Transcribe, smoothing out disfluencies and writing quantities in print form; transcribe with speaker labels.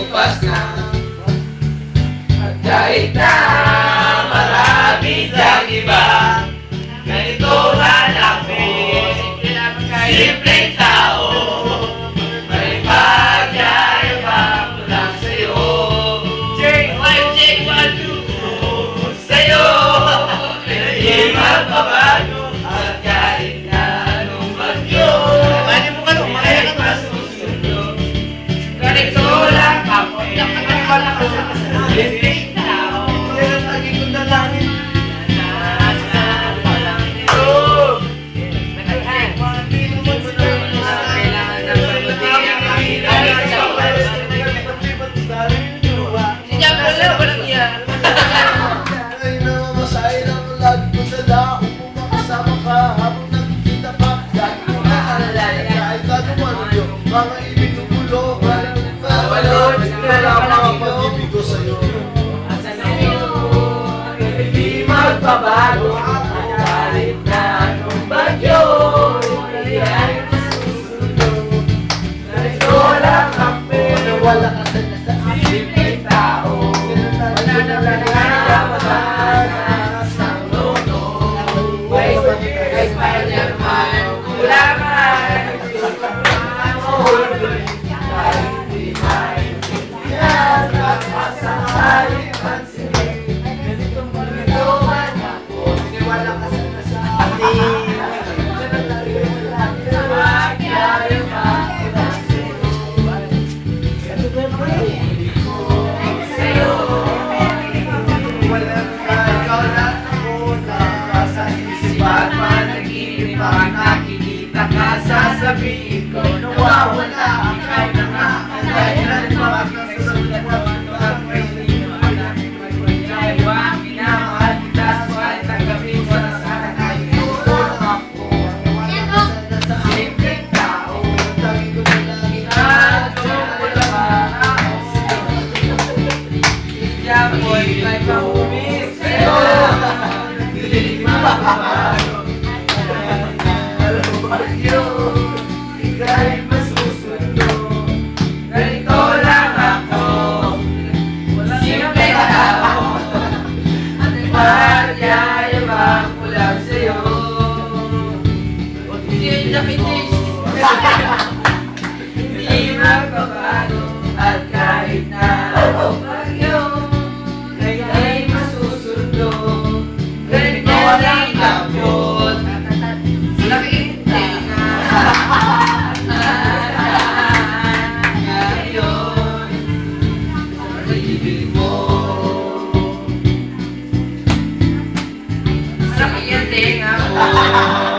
Speaker 1: lumilipas na. At kahit na marami siyang iba, ganito lang ako, simpleng tao. May pagyayabang ko lang sa'yo. Sa'yo, hindi magbabago. At kahit na anong bagyo, ay masusunod. Ganito lang ako, simpleng tao.
Speaker 2: Yan ang lagi kong dalangin. Ay namamasahe lang ang lagi kong dala. Upang makasama ka habang nakikita ka. Lagi kong naalala kahit ano man yun. Mga ibig ng gulo, balik ng
Speaker 1: Balot,
Speaker 2: wala mga pag-ibig ko sa'yo.
Speaker 1: Hindi magbabago. Kahit na anong bagyo, ay masusunod. Ganito lang ako,
Speaker 2: Wala ka sa nasa
Speaker 1: simpleng tao. Wala na nagkakayaman sa mundo. May Spider-Man, kulaman. Kahit di maintindihan, at masahali pansinin. Ganito man ako, wala ka sa nasa atin. Nakikita ka, sasabihin ko, nawawala ang kahit na nga. Dahilan pa ang nasusunod mo, ang pwede mo alam. Ay, wang minamahal kita, suwal tanggapin ko na sana kayo. Tulong ako, sa simpleng tao. At tumulaman ako sa'yo. Diyan ko'y may pahumis sa'yo. Hindi mababago. Ika'y masusunod. Ganito lang ako, simpleng tao. At pagyayabang ko lang sa'yo. Hindi magbabago. At kahit na anong bagyo, ika'y masusunod. Ganito lang ako. Sa kanya tinga mo.